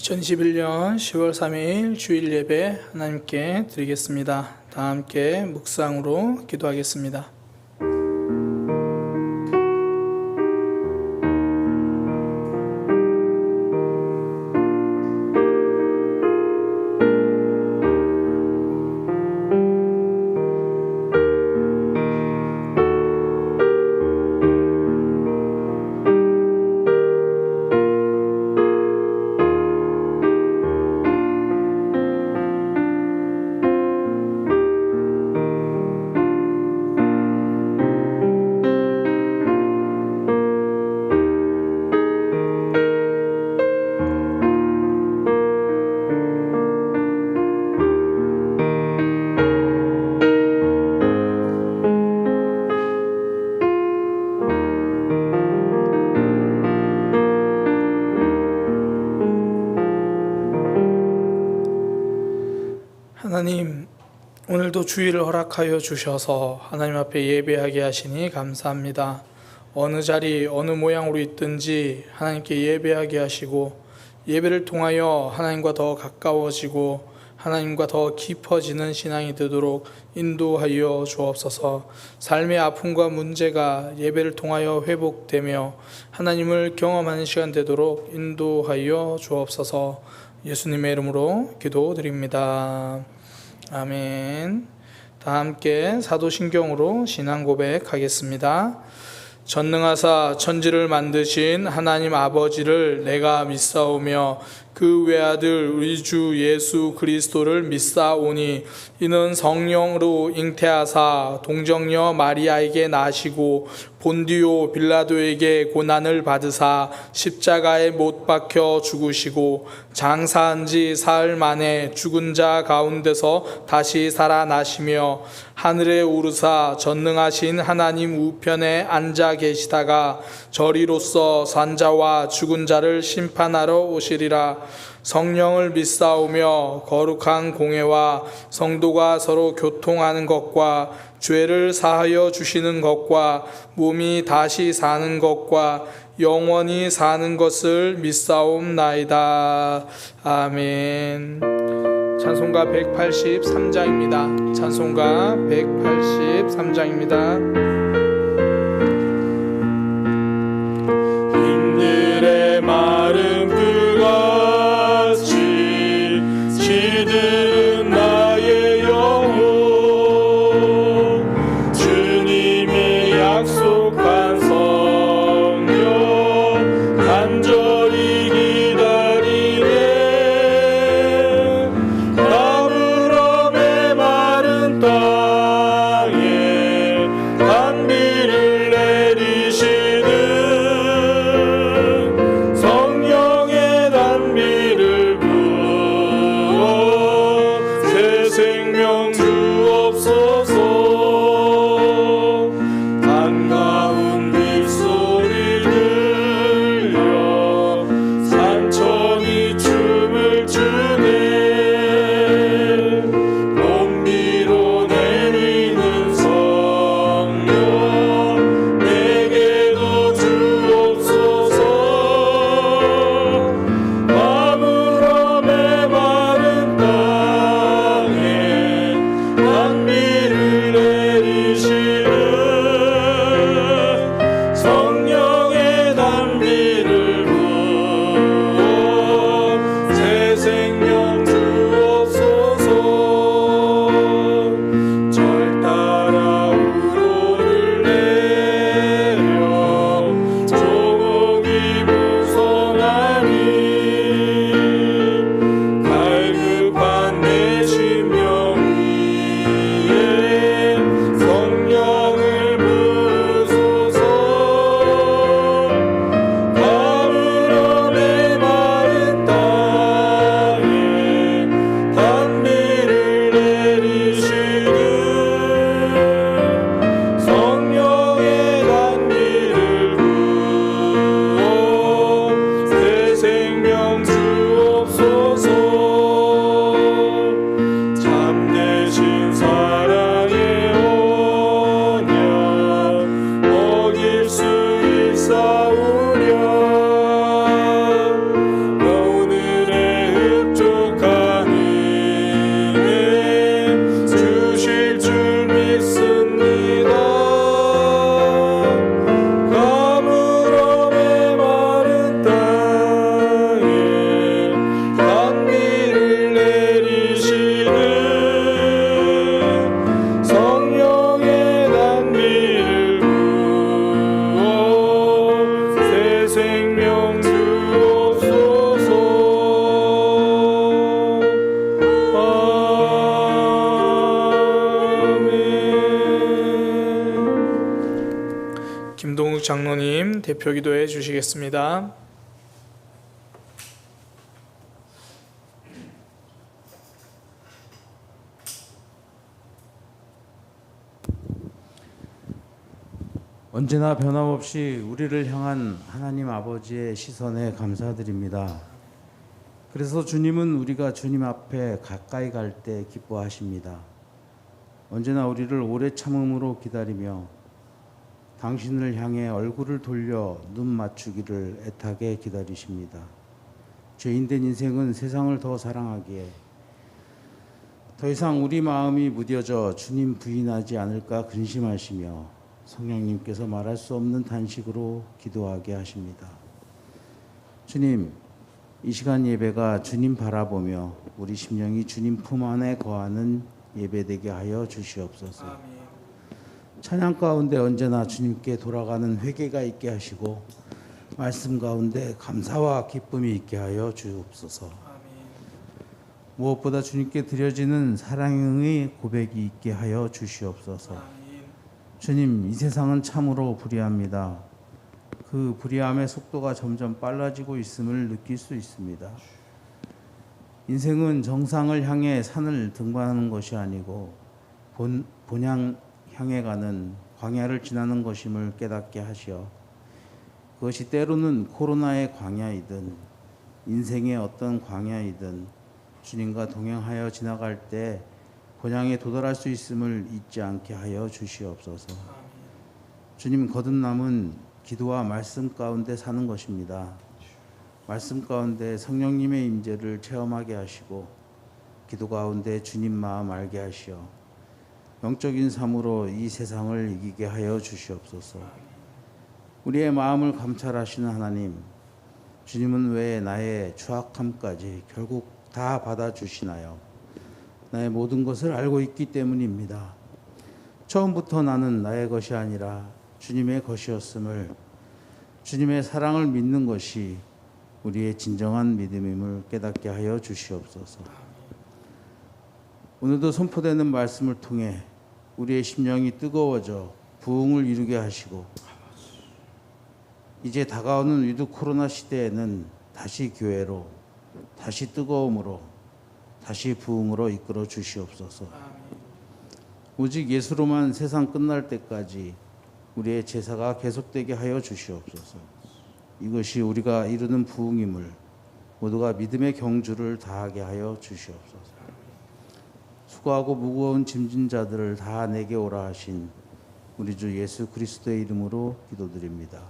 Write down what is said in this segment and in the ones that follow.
2021년 10월 3일 주일 예배 하나님께 드리겠습니다. 다 함께 묵상으로 기도하겠습니다. 하나님, 오늘도 주일을 허락하여 주셔서 하나님 앞에 예배하게 하시니 감사합니다. 어느 자리 어느 모양으로 있든지 하나님께 예배하게 하시고, 예배를 통하여 하나님과 더 가까워지고 하나님과 더 깊어지는 신앙이 되도록 인도하여 주옵소서. 삶의 아픔과 문제가 예배를 통하여 회복되며 하나님을 경험하는 시간 되도록 인도하여 주옵소서. 예수님의 이름으로 기도드립니다. 아멘. 다 함께 사도신경으로 신앙 고백하겠습니다. 전능하사 천지를 만드신 하나님 아버지를 내가 믿사오며 그 외아들 우리 주 예수 그리스도를 믿사오니 이는 성령으로 잉태하사 동정녀 마리아에게 나시고 본디오 빌라도에게 고난을 받으사 십자가에 못 박혀 죽으시고 장사한 지 사흘 만에 죽은 자 가운데서 다시 살아나시며 하늘에 오르사 전능하신 하나님 우편에 앉아 계시다가 저리로서 산자와 죽은 자를 심판하러 오시리라. 성령을 믿사오며 거룩한 공회와 성도가 서로 교통하는 것과 죄를 사하여 주시는 것과 몸이 다시 사는 것과 영원히 사는 것을 믿사옵나이다. 아멘. 찬송가 183장입니다. 찬송가 183장입니다. 인들의 마른 불같이 시들은 나의 영혼 주님이 약속한 성령 간절히 기다리네. 나무로 메마른 땅에 생명 주옵소서. 아멘. 김동욱 장로님 대표 기도해 주시겠습니다. 언제나 변함없이 우리를 향한 하나님 아버지의 시선에 감사드립니다. 그래서 주님은 우리가 주님 앞에 가까이 갈 때 기뻐하십니다. 언제나 우리를 오래 참음으로 기다리며 당신을 향해 얼굴을 돌려 눈 맞추기를 애타게 기다리십니다. 죄인된 인생은 세상을 더 사랑하기에 더 이상 우리 마음이 무뎌져 주님 부인하지 않을까 근심하시며 성령님께서 말할 수 없는 단식으로 기도하게 하십니다. 주님, 이 시간 예배가 주님 바라보며 우리 심령이 주님 품 안에 거하는 예배되게 하여 주시옵소서. 아멘. 찬양 가운데 언제나 주님께 돌아가는 회개가 있게 하시고 말씀 가운데 감사와 기쁨이 있게 하여 주옵소서. 아멘. 무엇보다 주님께 드려지는 사랑의 고백이 있게 하여 주시옵소서. 아멘. 주님, 이 세상은 참으로 불의합니다. 그 불의함의 속도가 점점 빨라지고 있음을 느낄 수 있습니다. 인생은 정상을 향해 산을 등반하는 것이 아니고 본향 향해 가는 광야를 지나는 것임을 깨닫게 하시어 그것이 때로는 코로나의 광야이든 인생의 어떤 광야이든 주님과 동행하여 지나갈 때 본향에 도달할 수 있음을 잊지 않게 하여 주시옵소서. 주님, 거듭남은 기도와 말씀 가운데 사는 것입니다. 말씀 가운데 성령님의 임재를 체험하게 하시고 기도 가운데 주님 마음 알게 하시어 영적인 삶으로 이 세상을 이기게 하여 주시옵소서. 우리의 마음을 감찰하시는 하나님, 주님은 왜 나의 추악함까지 결국 다 받아주시나요? 나의 모든 것을 알고 있기 때문입니다. 처음부터 나는 나의 것이 아니라 주님의 것이었음을, 주님의 사랑을 믿는 것이 우리의 진정한 믿음임을 깨닫게 하여 주시옵소서. 오늘도 선포되는 말씀을 통해 우리의 심령이 뜨거워져 부흥을 이루게 하시고 이제 다가오는 위드 코로나 시대에는 다시 교회로, 다시 뜨거움으로, 다시 부흥으로 이끌어 주시옵소서. 오직 예수로만 세상 끝날 때까지 우리의 제사가 계속되게 하여 주시옵소서. 이것이 우리가 이루는 부흥임을 모두가 믿음의 경주를 다하게 하여 주시옵소서. 수고하고 무거운 짐진 자들을 다 내게 오라 하신 우리 주 예수 그리스도의 이름으로 기도드립니다.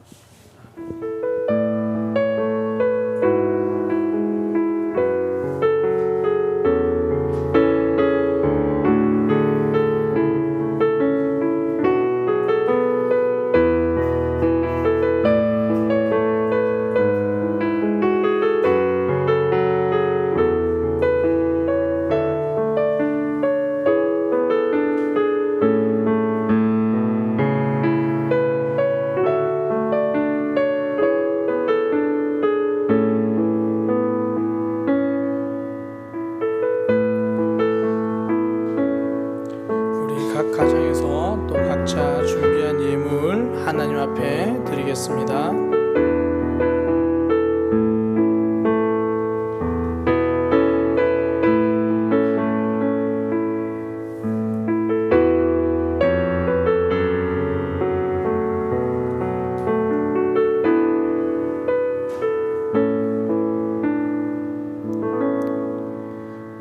하나님 앞에 드리겠습니다.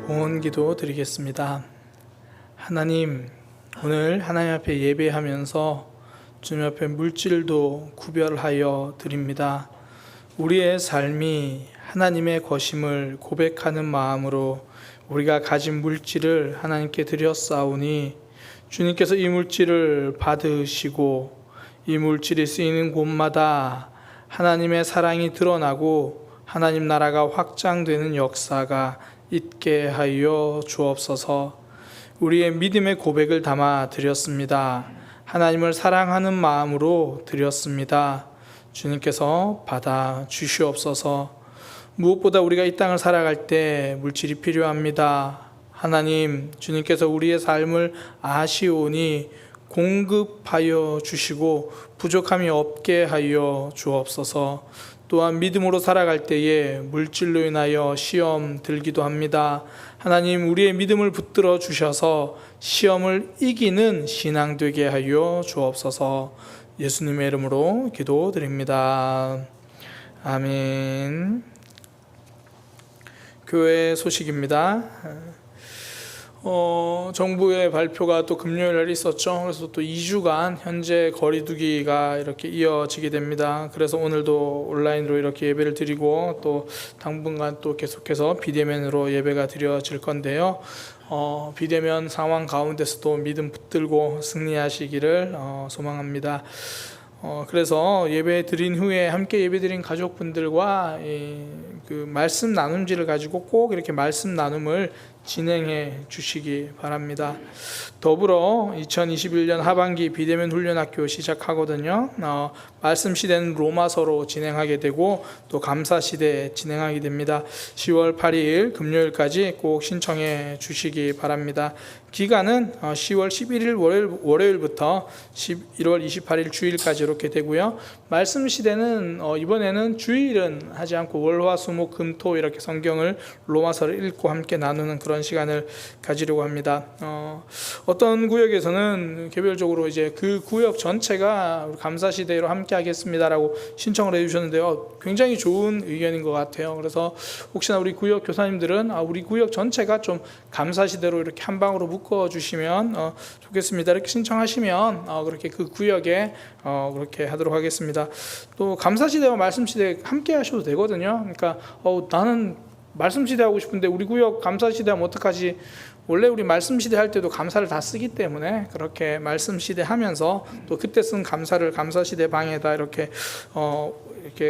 봉헌기도 드리겠습니다. 하나님, 오늘 하나님 앞에 예배하면서 주님 앞에 물질도 구별하여 드립니다. 우리의 삶이 하나님의 것임을 고백하는 마음으로 우리가 가진 물질을 하나님께 드렸사오니 주님께서 이 물질을 받으시고 이 물질이 쓰이는 곳마다 하나님의 사랑이 드러나고 하나님 나라가 확장되는 역사가 있게 하여 주옵소서. 우리의 믿음의 고백을 담아 드렸습니다. 하나님을 사랑하는 마음으로 드렸습니다. 주님께서 받아 주시옵소서. 무엇보다 우리가 이 땅을 살아갈 때 물질이 필요합니다. 하나님, 주님께서 우리의 삶을 아시오니 공급하여 주시고 부족함이 없게 하여 주옵소서. 또한 믿음으로 살아갈 때에 물질로 인하여 시험 들기도 합니다. 하나님, 우리의 믿음을 붙들어 주셔서 시험을 이기는 신앙 되게 하여 주옵소서. 예수님의 이름으로 기도드립니다. 아멘. 교회 소식입니다. 정부의 발표가 또 금요일 날 있었죠. 그래서 또 2주간 현재 거리두기가 이렇게 이어지게 됩니다. 그래서 오늘도 온라인으로 이렇게 예배를 드리고 또 당분간 또 계속해서 비대면으로 예배가 드려질 건데요. 비대면 상황 가운데서도 믿음 붙들고 승리하시기를 소망합니다. 그래서 예배 드린 후에 함께 예배 드린 가족분들과 그 말씀 나눔지를 가지고 꼭 이렇게 말씀 나눔을 진행해 주시기 바랍니다. 더불어 2021년 하반기 비대면 훈련학교 시작하거든요. 말씀 시대는 로마서로 진행하게 되고 또 감사 시대 진행하게 됩니다. 10월 8일 금요일까지 꼭 신청해 주시기 바랍니다. 기간은 10월 11일 월요일부터 11월 28일 주일까지 이렇게 되고요. 말씀 시대는 이번에는 주일은 하지 않고 월화수목 금토 이렇게 성경을 로마서를 읽고 함께 나누는 그런 시간을 가지려고 합니다. 어떤 구역에서는 개별적으로 이제 그 구역 전체가 감사 시대로 함께 하겠습니다라고 신청을 해주셨는데요. 굉장히 좋은 의견인 것 같아요. 그래서 혹시나 우리 구역 교사님들은 우리 구역 전체가 좀 감사 시대로 이렇게 한 방으로 묶어 주시면 좋겠습니다. 이렇게 신청하시면 그렇게 그 구역에 그렇게 하도록 하겠습니다. 또 감사 시대와 말씀 시대 함께 하셔도 되거든요. 그러니까 나는 말씀 시대 하고 싶은데 우리 구역 감사 시대 하면 어떡하지? 원래 우리 말씀 시대 할 때도 감사를 다 쓰기 때문에 그렇게 말씀 시대 하면서 또 그때 쓴 감사를 감사 시대 방에다 이렇게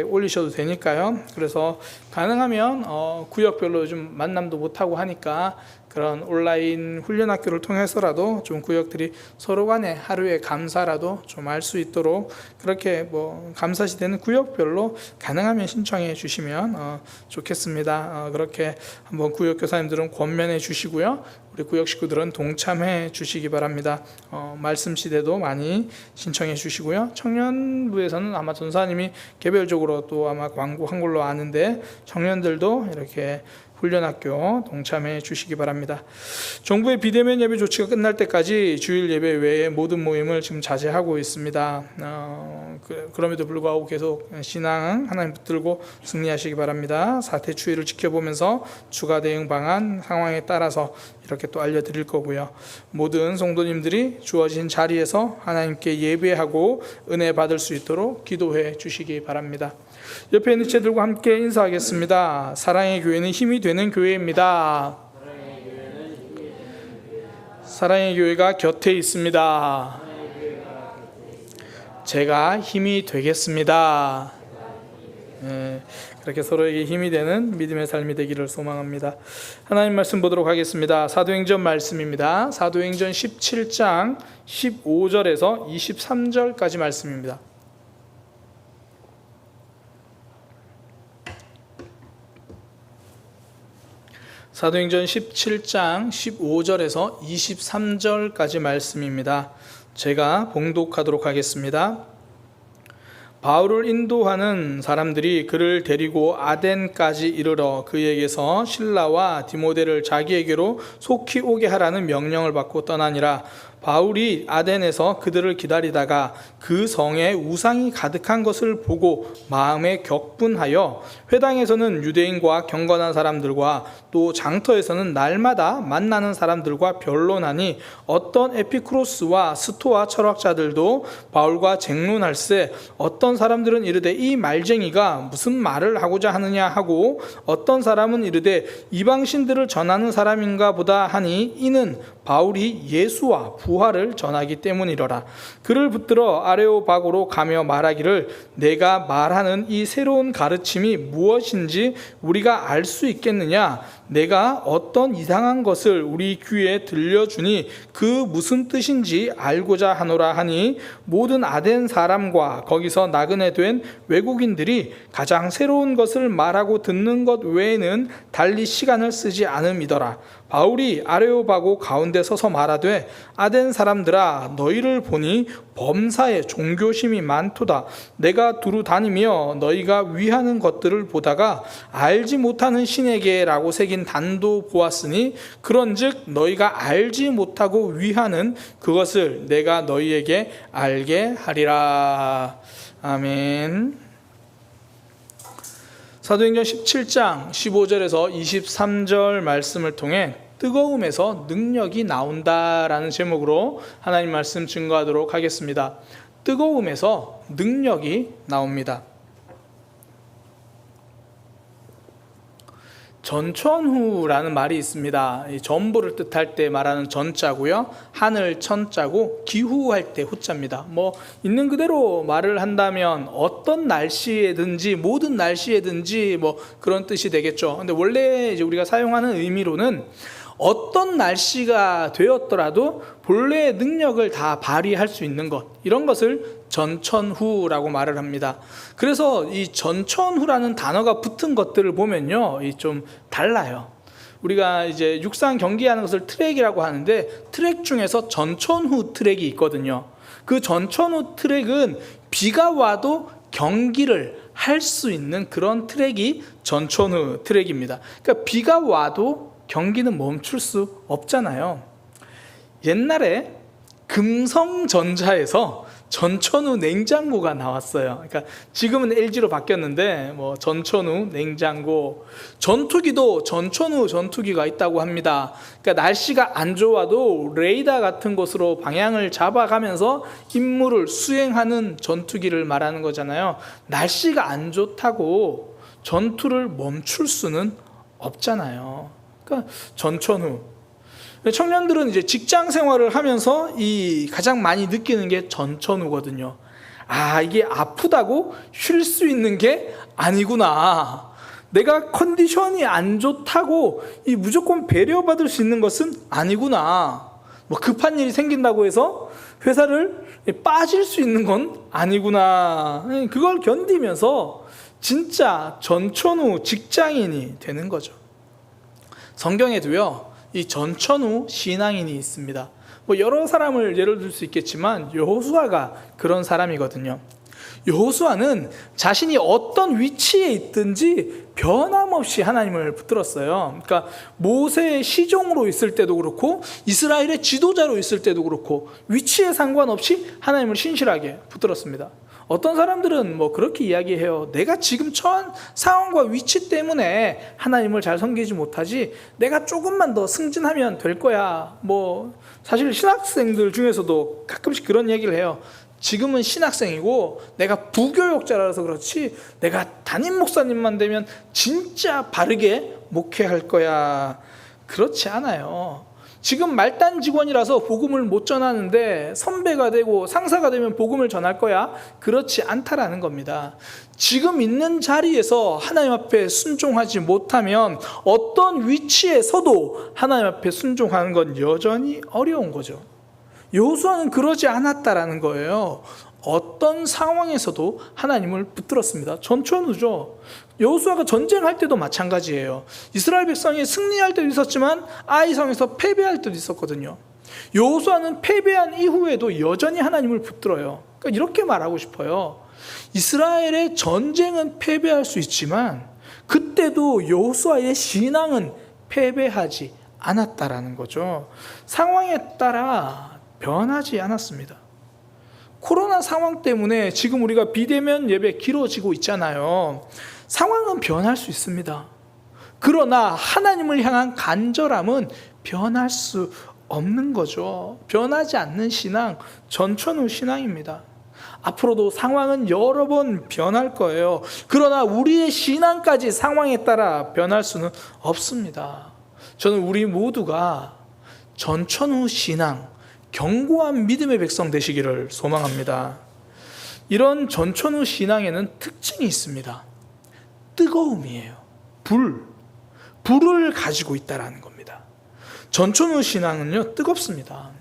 올리셔도 되니까요. 그래서 가능하면 구역별로 좀 만남도 못 하고 하니까 그런 온라인 훈련학교를 통해서라도 좀 구역들이 서로 간에 하루에 감사라도 좀 알 수 있도록 그렇게 감사 시대는 구역별로 가능하면 신청해 주시면 좋겠습니다. 그렇게 한번 구역 교사님들은 권면해 주시고요. 우리 구역 식구들은 동참해 주시기 바랍니다. 말씀 시대도 많이 신청해 주시고요. 청년부에서는 아마 전사님이 개별적으로 또 아마 광고한 걸로 아는데 청년들도 이렇게 훈련학교 동참해 주시기 바랍니다. 정부의 비대면 예배 조치가 끝날 때까지 주일 예배 외에 모든 모임을 지금 자제하고 있습니다. 그럼에도 불구하고 계속 신앙 하나님 붙들고 승리하시기 바랍니다. 사태 추이를 지켜보면서 추가 대응 방안 상황에 따라서 이렇게 또 알려드릴 거고요. 모든 성도님들이 주어진 자리에서 하나님께 예배하고 은혜 받을 수 있도록 기도해 주시기 바랍니다. 옆에 있는 채들과 함께 인사하겠습니다. 사랑의 교회는 힘이 되는 교회입니다. 사랑의 교회가 곁에 있습니다. 제가 힘이 되겠습니다. 그렇게 서로에게 힘이 되는 믿음의 삶이 되기를 소망합니다. 하나님 말씀 보도록 하겠습니다. 사도행전 말씀입니다. 사도행전 17장 15절에서 23절까지 말씀입니다. 사도행전 17장 15절에서 23절까지 말씀입니다. 제가 봉독하도록 하겠습니다. 바울을 인도하는 사람들이 그를 데리고 아덴까지 이르러 그에게서 실라와 디모데를 자기에게로 속히 오게 하라는 명령을 받고 떠나니라. 바울이 아덴에서 그들을 기다리다가 그 성에 우상이 가득한 것을 보고 마음에 격분하여 회당에서는 유대인과 경건한 사람들과 또 장터에서는 날마다 만나는 사람들과 변론하니 어떤 에피쿠로스와 스토아 철학자들도 바울과 쟁론할세 어떤 사람들은 이르되 이 말쟁이가 무슨 말을 하고자 하느냐 하고 어떤 사람은 이르되 이방신들을 전하는 사람인가 보다 하니 이는 바울이 예수와 부활을 전하기 때문이로라. 그를 붙들어 아레오바고로 가며 말하기를 내가 말하는 이 새로운 가르침이 무엇인지 우리가 알 수 있겠느냐? 내가 어떤 이상한 것을 우리 귀에 들려주니 그 무슨 뜻인지 알고자 하노라 하니 모든 아덴 사람과 거기서 나그네 된 외국인들이 가장 새로운 것을 말하고 듣는 것 외에는 달리 시간을 쓰지 않음이더라. 바울이 아레오바고 가운데 서서 말하되 아덴 사람들아 너희를 보니 범사에 종교심이 많도다. 내가 두루 다니며 너희가 위하는 것들을 보다가 알지 못하는 신에게라고 새긴 단도 보았으니 그런즉 너희가 알지 못하고 위하는 그것을 내가 너희에게 알게 하리라. 아멘. 사도행전 17장 15절에서 23절 말씀을 통해 뜨거움에서 능력이 나온다라는 제목으로 하나님 말씀 증거하도록 하겠습니다. 뜨거움에서 능력이 나옵니다. 전천후라는 말이 있습니다. 전부를 뜻할 때 말하는 전자고요. 하늘 천자고 기후할 때 후자입니다. 있는 그대로 말을 한다면 어떤 날씨에든지 모든 날씨에든지 그런 뜻이 되겠죠. 근데 원래 이제 우리가 사용하는 의미로는 어떤 날씨가 되었더라도 본래의 능력을 다 발휘할 수 있는 것, 이런 것을 전천후라고 말을 합니다. 그래서 이 전천후라는 단어가 붙은 것들을 보면요, 좀 달라요. 우리가 이제 육상 경기하는 것을 트랙이라고 하는데 트랙 중에서 전천후 트랙이 있거든요. 그 전천후 트랙은 비가 와도 경기를 할 수 있는 그런 트랙이 전천후 트랙입니다. 그러니까 비가 와도 경기는 멈출 수 없잖아요. 옛날에 금성전자에서 전천후 냉장고가 나왔어요. 그러니까 지금은 LG로 바뀌었는데 전천후 냉장고, 전투기도 전천후 전투기가 있다고 합니다. 그러니까 날씨가 안 좋아도 레이더 같은 곳으로 방향을 잡아가면서 임무를 수행하는 전투기를 말하는 거잖아요. 날씨가 안 좋다고 전투를 멈출 수는 없잖아요. 그러니까 전천후. 청년들은 이제 직장 생활을 하면서 가장 많이 느끼는 게 전천후거든요. 이게 아프다고 쉴 수 있는 게 아니구나. 내가 컨디션이 안 좋다고 무조건 배려받을 수 있는 것은 아니구나. 급한 일이 생긴다고 해서 회사를 빠질 수 있는 건 아니구나. 그걸 견디면서 진짜 전천후 직장인이 되는 거죠. 성경에도요, 이 전천후 신앙인이 있습니다. 여러 사람을 예를 들 수 있겠지만 여호수아가 그런 사람이거든요. 여호수아는 자신이 어떤 위치에 있든지 변함없이 하나님을 붙들었어요. 그러니까 모세의 시종으로 있을 때도 그렇고 이스라엘의 지도자로 있을 때도 그렇고 위치에 상관없이 하나님을 신실하게 붙들었습니다. 어떤 사람들은 그렇게 이야기해요. 내가 지금 처한 상황과 위치 때문에 하나님을 잘 섬기지 못하지, 내가 조금만 더 승진하면 될 거야. 사실 신학생들 중에서도 가끔씩 그런 얘기를 해요. 지금은 신학생이고 내가 부교육자라서 그렇지 내가 담임 목사님만 되면 진짜 바르게 목회할 거야. 그렇지 않아요. 지금 말단 직원이라서 복음을 못 전하는데 선배가 되고 상사가 되면 복음을 전할 거야? 그렇지 않다라는 겁니다. 지금 있는 자리에서 하나님 앞에 순종하지 못하면 어떤 위치에서도 하나님 앞에 순종하는 건 여전히 어려운 거죠. 여호수아는 그러지 않았다라는 거예요. 어떤 상황에서도 하나님을 붙들었습니다. 전천후죠. 여호수아가 전쟁할 때도 마찬가지예요. 이스라엘 백성이 승리할 때도 있었지만 아이성에서 패배할 때도 있었거든요. 여호수아는 패배한 이후에도 여전히 하나님을 붙들어요. 그러니까 이렇게 말하고 싶어요. 이스라엘의 전쟁은 패배할 수 있지만 그때도 여호수아의 신앙은 패배하지 않았다라는 거죠. 상황에 따라 변하지 않았습니다. 코로나 상황 때문에 지금 우리가 비대면 예배 길어지고 있잖아요. 상황은 변할 수 있습니다. 그러나 하나님을 향한 간절함은 변할 수 없는 거죠. 변하지 않는 신앙, 전천후 신앙입니다. 앞으로도 상황은 여러 번 변할 거예요. 그러나 우리의 신앙까지 상황에 따라 변할 수는 없습니다. 저는 우리 모두가 전천후 신앙, 견고한 믿음의 백성 되시기를 소망합니다. 이런 전천후 신앙에는 특징이 있습니다. 뜨거움이에요. 불을 가지고 있다는 겁니다. 전천후 신앙은요, 뜨겁습니다.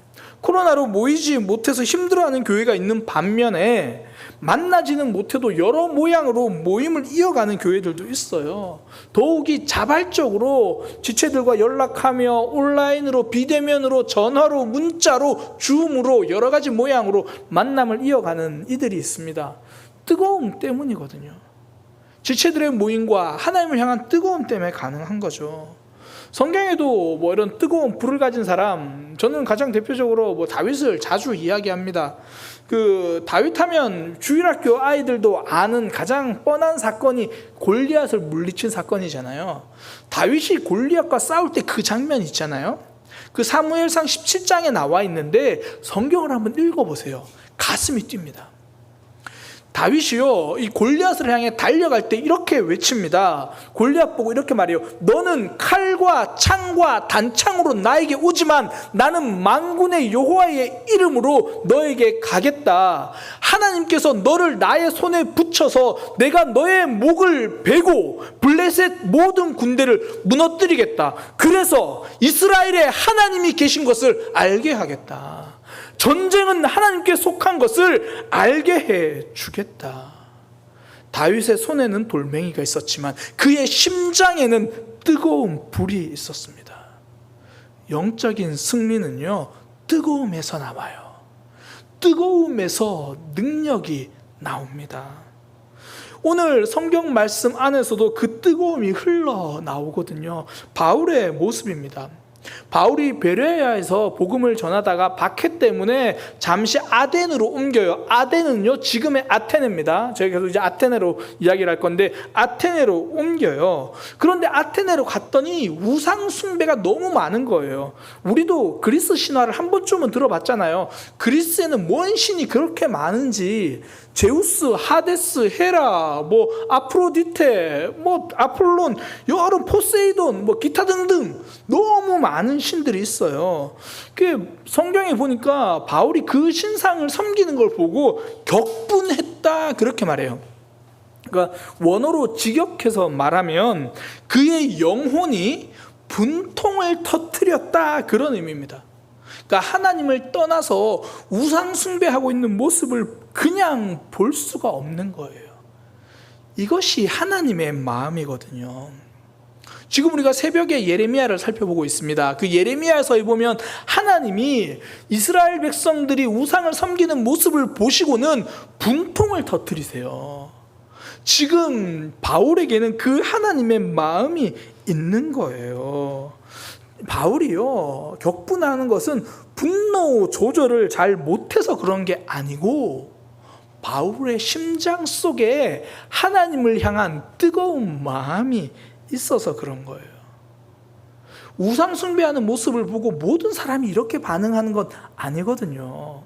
코로나로 모이지 못해서 힘들어하는 교회가 있는 반면에 만나지는 못해도 여러 모양으로 모임을 이어가는 교회들도 있어요. 더욱이 자발적으로 지체들과 연락하며 온라인으로, 비대면으로, 전화로, 문자로, 줌으로 여러 가지 모양으로 만남을 이어가는 이들이 있습니다. 뜨거움 때문이거든요. 지체들의 모임과 하나님을 향한 뜨거움 때문에 가능한 거죠. 성경에도 뭐 이런 뜨거운 불을 가진 사람, 저는 가장 대표적으로 뭐 다윗을 자주 이야기합니다. 그 다윗 하면 주일학교 아이들도 아는 가장 뻔한 사건이 골리앗을 물리친 사건이잖아요. 다윗이 골리앗과 싸울 때 그 장면 있잖아요. 그 사무엘상 17장에 나와 있는데 성경을 한번 읽어보세요. 가슴이 뜁니다. 다윗이요, 이 골리앗을 향해 달려갈 때 이렇게 외칩니다. 골리앗 보고 이렇게 말해요. 너는 칼과 창과 단창으로 나에게 오지만 나는 만군의 여호와의 이름으로 너에게 가겠다. 하나님께서 너를 나의 손에 붙여서 내가 너의 목을 베고 블레셋 모든 군대를 무너뜨리겠다. 그래서 이스라엘의 하나님이 계신 것을 알게 하겠다. 전쟁은 하나님께 속한 것을 알게 해 주겠다. 다윗의 손에는 돌멩이가 있었지만 그의 심장에는 뜨거운 불이 있었습니다. 영적인 승리는요, 뜨거움에서 나와요. 뜨거움에서 능력이 나옵니다. 오늘 성경 말씀 안에서도 그 뜨거움이 흘러나오거든요. 바울의 모습입니다. 바울이 베레아에서 복음을 전하다가 박해 때문에 잠시 아덴으로 옮겨요. 아덴은요, 지금의 아테네입니다. 저희가 계속 이제 아테네로 이야기를 할 건데 아테네로 옮겨요. 그런데 아테네로 갔더니 우상 숭배가 너무 많은 거예요. 우리도 그리스 신화를 한 번쯤은 들어봤잖아요. 그리스에는 뭔 신이 그렇게 많은지, 제우스, 하데스, 헤라, 뭐 아프로디테, 뭐 아폴론, 여러 포세이돈, 뭐 기타 등등 너무 많은 신들이 있어요. 그 성경에 보니까 바울이 그 신상을 섬기는 걸 보고 격분했다 그렇게 말해요. 그러니까 원어로 직역해서 말하면 그의 영혼이 분통을 터뜨렸다 그런 의미입니다. 그러니까 하나님을 떠나서 우상 숭배하고 있는 모습을 그냥 볼 수가 없는 거예요. 이것이 하나님의 마음이거든요. 지금 우리가 새벽에 예레미야를 살펴보고 있습니다. 그 예레미야에서 보면 하나님이 이스라엘 백성들이 우상을 섬기는 모습을 보시고는 분통을 터뜨리세요. 지금 바울에게는 그 하나님의 마음이 있는 거예요. 바울이요, 격분하는 것은 분노 조절을 잘 못해서 그런 게 아니고 바울의 심장 속에 하나님을 향한 뜨거운 마음이 있어서 그런 거예요. 우상 숭배하는 모습을 보고 모든 사람이 이렇게 반응하는 건 아니거든요.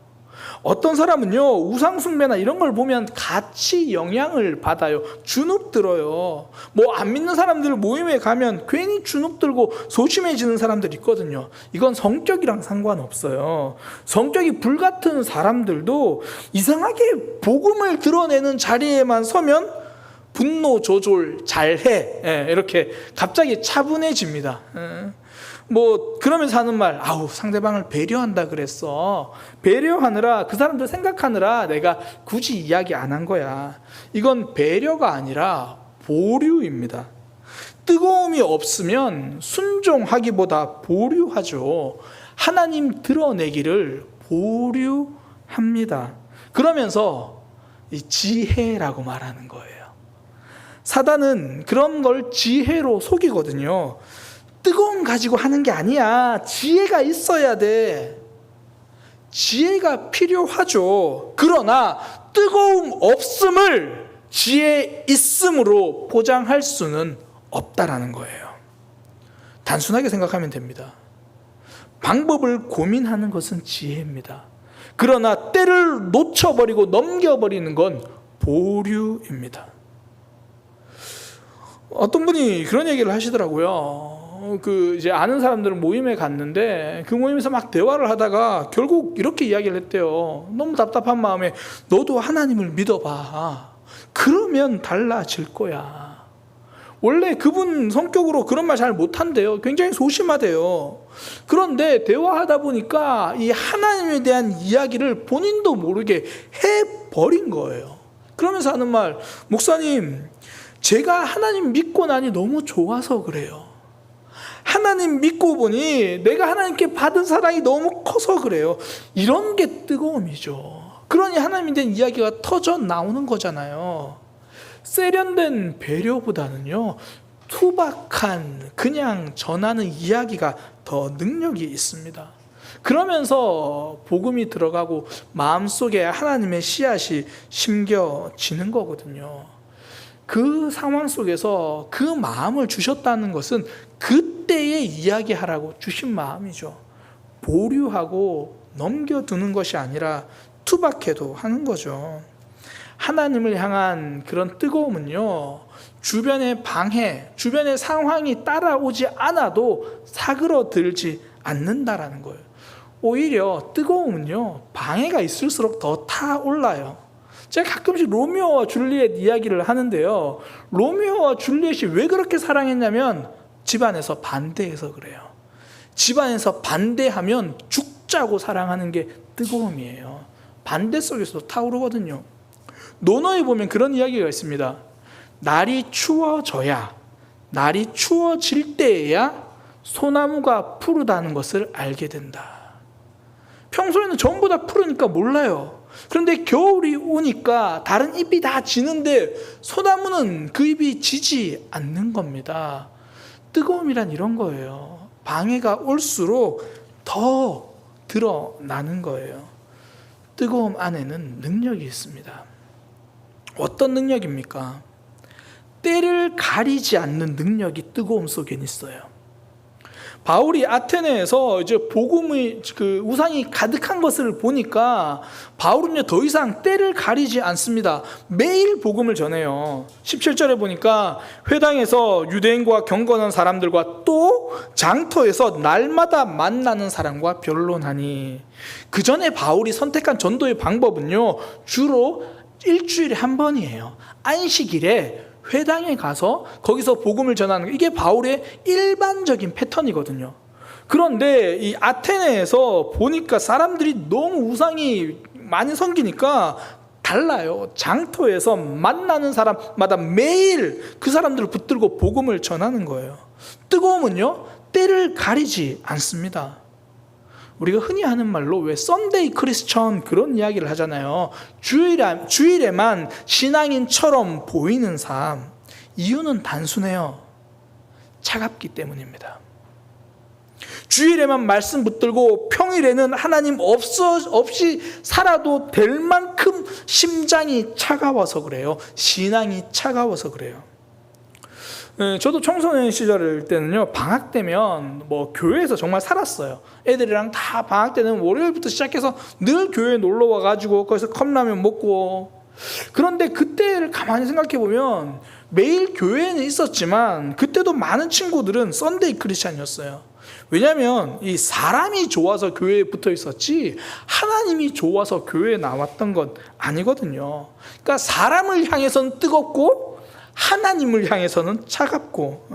어떤 사람은요, 우상 숭배나 이런 걸 보면 같이 영향을 받아요. 주눅 들어요. 뭐 안 믿는 사람들 모임에 가면 괜히 주눅 들고 소심해지는 사람들 있거든요. 이건 성격이랑 상관없어요. 성격이 불같은 사람들도 이상하게 복음을 드러내는 자리에만 서면 분노 조절 잘해, 이렇게 갑자기 차분해집니다. 뭐 그러면서 하는 말, 아우 상대방을 배려한다 그랬어. 배려하느라, 그 사람들 생각하느라 내가 굳이 이야기 안 한 거야. 이건 배려가 아니라 보류입니다. 뜨거움이 없으면 순종하기보다 보류하죠. 하나님 드러내기를 보류합니다. 그러면서 이 지혜라고 말하는 거예요. 사단은 그런 걸 지혜로 속이거든요. 뜨거움 가지고 하는 게 아니야. 지혜가 있어야 돼. 지혜가 필요하죠. 그러나 뜨거움 없음을 지혜 있음으로 보장할 수는 없다라는 거예요. 단순하게 생각하면 됩니다. 방법을 고민하는 것은 지혜입니다. 그러나 때를 놓쳐버리고 넘겨버리는 건 보류입니다. 어떤 분이 그런 얘기를 하시더라고요. 이제 아는 사람들은 모임에 갔는데 그 모임에서 막 대화를 하다가 결국 이렇게 이야기를 했대요. 너무 답답한 마음에 너도 하나님을 믿어봐. 그러면 달라질 거야. 원래 그분 성격으로 그런 말 잘 못한대요. 굉장히 소심하대요. 그런데 대화하다 보니까 이 하나님에 대한 이야기를 본인도 모르게 해버린 거예요. 그러면서 하는 말, 목사님, 제가 하나님 믿고 나니 너무 좋아서 그래요. 하나님 믿고 보니 내가 하나님께 받은 사랑이 너무 커서 그래요. 이런 게 뜨거움이죠. 그러니 하나님에 대한 이야기가 터져 나오는 거잖아요. 세련된 배려보다는요, 투박한 그냥 전하는 이야기가 더 능력이 있습니다. 그러면서 복음이 들어가고 마음속에 하나님의 씨앗이 심겨지는 거거든요. 그 상황 속에서 그 마음을 주셨다는 것은 그때에 이야기하라고 주신 마음이죠. 보류하고 넘겨두는 것이 아니라 투박해도 하는 거죠. 하나님을 향한 그런 뜨거움은요, 주변의 방해, 주변의 상황이 따라오지 않아도 사그러들지 않는다라는 거예요. 오히려 뜨거움은요, 방해가 있을수록 더 타올라요. 제가 가끔씩 로미오와 줄리엣 이야기를 하는데요, 로미오와 줄리엣이 왜 그렇게 사랑했냐면 집안에서 반대해서 그래요. 집안에서 반대하면 죽자고 사랑하는 게 뜨거움이에요. 반대 속에서도 타오르거든요. 논어에 보면 그런 이야기가 있습니다. 날이 추워져야, 날이 추워질 때에야 소나무가 푸르다는 것을 알게 된다. 평소에는 전부 다 푸르니까 몰라요. 그런데 겨울이 오니까 다른 잎이 다 지는데 소나무는 그 잎이 지지 않는 겁니다. 뜨거움이란 이런 거예요. 방해가 올수록 더 드러나는 거예요. 뜨거움 안에는 능력이 있습니다. 어떤 능력입니까? 때를 가리지 않는 능력이 뜨거움 속에 있어요. 바울이 아테네에서 이제 복음의 우상이 가득한 것을 보니까 바울은 더 이상 때를 가리지 않습니다. 매일 복음을 전해요. 17절에 보니까 회당에서 유대인과 경건한 사람들과 또 장터에서 날마다 만나는 사람과 변론하니, 그 전에 바울이 선택한 전도의 방법은요, 주로 일주일에 한 번이에요. 안식일에 회당에 가서 거기서 복음을 전하는 거, 이게 바울의 일반적인 패턴이거든요. 그런데 이 아테네에서 보니까 사람들이 너무 우상이 많이 섬기니까 달라요. 장터에서 만나는 사람마다 매일 그 사람들을 붙들고 복음을 전하는 거예요. 뜨거움은요, 때를 가리지 않습니다. 우리가 흔히 하는 말로 왜 썬데이 크리스천 그런 이야기를 하잖아요. 주일에만 신앙인처럼 보이는 삶. 이유는 단순해요. 차갑기 때문입니다. 주일에만 말씀 붙들고 평일에는 하나님 없이 살아도 될 만큼 심장이 차가워서 그래요. 신앙이 차가워서 그래요. 저도 청소년 시절 때는요, 방학 때면 교회에서 정말 살았어요. 애들이랑 다 방학 때는 월요일부터 시작해서 늘 교회에 놀러 와가지고 거기서 컵라면 먹고. 그런데 그때를 가만히 생각해 보면 매일 교회에는 있었지만 그때도 많은 친구들은 썬데이 크리스찬이었어요. 왜냐하면 이 사람이 좋아서 교회에 붙어 있었지 하나님이 좋아서 교회에 나왔던 건 아니거든요. 그러니까 사람을 향해서는 뜨겁고 하나님을 향해서는 차갑고,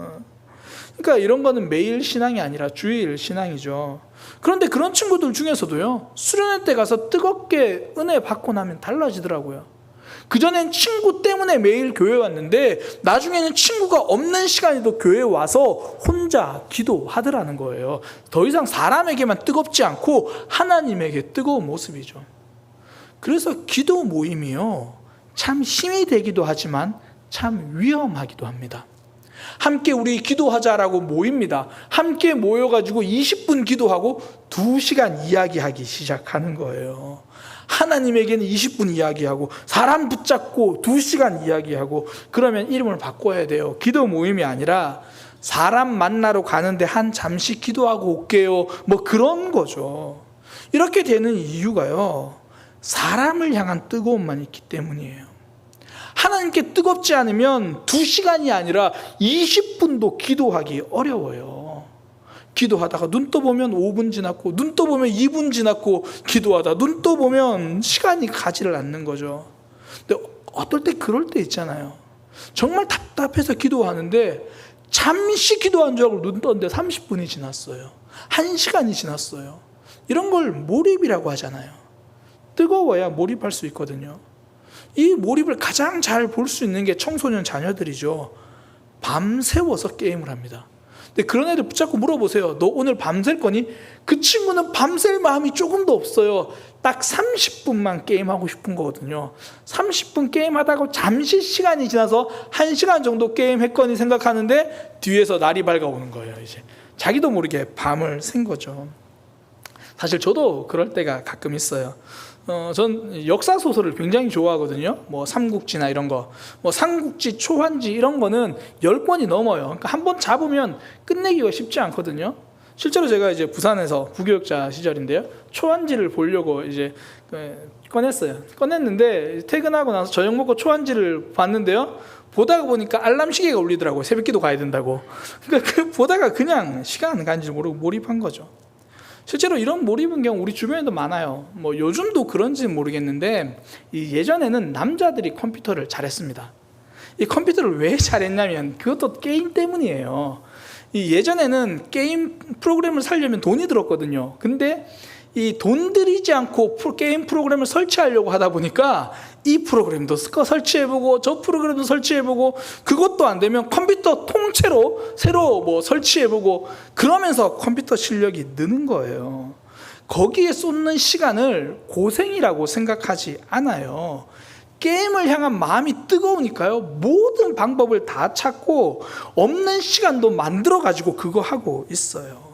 그러니까 이런 거는 매일 신앙이 아니라 주일 신앙이죠. 그런데 그런 친구들 중에서도요, 수련회 때 가서 뜨겁게 은혜 받고 나면 달라지더라고요. 그전엔 친구 때문에 매일 교회 왔는데 나중에는 친구가 없는 시간에도 교회에 와서 혼자 기도하더라는 거예요. 더 이상 사람에게만 뜨겁지 않고 하나님에게 뜨거운 모습이죠. 그래서 기도 모임이요, 참 힘이 되기도 하지만 참 위험하기도 합니다. 함께 우리 기도하자라고 모입니다. 함께 모여가지고 20분 기도하고 2시간 이야기하기 시작하는 거예요. 하나님에게는 20분 이야기하고 사람 붙잡고 2시간 이야기하고, 그러면 이름을 바꿔야 돼요. 기도 모임이 아니라 사람 만나러 가는데 한 잠시 기도하고 올게요, 그런 거죠. 이렇게 되는 이유가요, 사람을 향한 뜨거움만 있기 때문이에요. 하나님께 뜨겁지 않으면 2시간이 아니라 20분도 기도하기 어려워요. 기도하다가 눈 떠보면 5분 지났고 눈 떠보면 2분 지났고 기도하다 눈 떠보면 시간이 가지를 않는 거죠. 근데 어떨 때 그럴 때 있잖아요. 정말 답답해서 기도하는데 잠시 기도한 줄 알고 눈 떴는데 30분이 지났어요. 1시간이 지났어요. 이런 걸 몰입이라고 하잖아요. 뜨거워야 몰입할 수 있거든요. 이 몰입을 가장 잘 볼 수 있는 게 청소년 자녀들이죠. 밤새워서 게임을 합니다. 근데 그런 애들 붙잡고 물어보세요. 너 오늘 밤샐 거니? 그 친구는 밤샐 마음이 조금도 없어요. 딱 30분만 게임하고 싶은 거거든요. 30분 게임하다가 잠시 시간이 지나서 1시간 정도 게임했거니 생각하는데 뒤에서 날이 밝아오는 거예요. 이제 자기도 모르게 밤을 샌 거죠. 사실 저도 그럴 때가 가끔 있어요. 전 역사 소설을 굉장히 좋아하거든요. 뭐 삼국지나 이런 거, 뭐 삼국지, 초환지 이런 거는 10권이 넘어요. 그러니까 한번 잡으면 끝내기가 쉽지 않거든요. 실제로 제가 이제 부산에서 부교육자 시절인데요. 초환지를 보려고 이제 꺼냈어요. 꺼냈는데 퇴근하고 나서 저녁 먹고 초환지를 봤는데요. 보다가 보니까 알람 시계가 울리더라고요. 새벽기도 가야 된다고. 그러니까 보다가 그냥 시간 가는 줄 모르고 몰입한 거죠. 실제로 이런 몰입인 경우 우리 주변에도 많아요. 뭐 요즘도 그런지는 모르겠는데 예전에는 남자들이 컴퓨터를 잘했습니다. 이 컴퓨터를 왜 잘했냐면 그것도 게임 때문이에요. 예전에는 게임 프로그램을 살려면 돈이 들었거든요. 근데 이 돈 들이지 않고 게임 프로그램을 설치하려고 하다 보니까 이 프로그램도 설치해보고 저 프로그램도 설치해보고 그것도 안 되면 컴퓨터 통째로 새로 뭐 설치해보고 그러면서 컴퓨터 실력이 느는 거예요. 거기에 쏟는 시간을 고생이라고 생각하지 않아요. 게임을 향한 마음이 뜨거우니까요. 모든 방법을 다 찾고 없는 시간도 만들어가지고 그거 하고 있어요.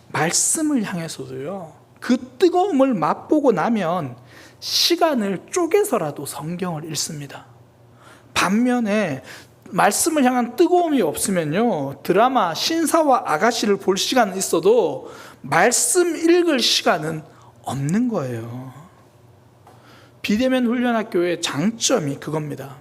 말씀을 향해서도요. 그 뜨거움을 맛보고 나면 시간을 쪼개서라도 성경을 읽습니다. 반면에 말씀을 향한 뜨거움이 없으면요. 드라마 신사와 아가씨를 볼 시간은 있어도 말씀 읽을 시간은 없는 거예요. 비대면 훈련학교의 장점이 그겁니다.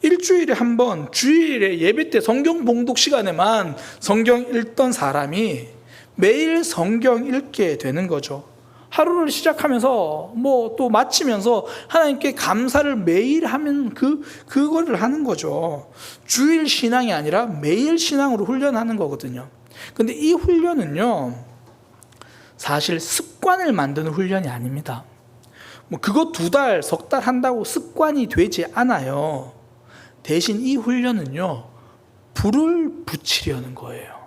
일주일에 한 번 주일에 예배 때 성경 봉독 시간에만 성경 읽던 사람이 매일 성경 읽게 되는 거죠. 하루를 시작하면서 뭐 또 마치면서 하나님께 감사를 매일 하면 그거를 하는 거죠. 주일 신앙이 아니라 매일 신앙으로 훈련하는 거거든요. 근데 이 훈련은요, 사실 습관을 만드는 훈련이 아닙니다. 뭐 그거 2달, 석 달 한다고 습관이 되지 않아요. 대신 이 훈련은요, 불을 붙이려는 거예요.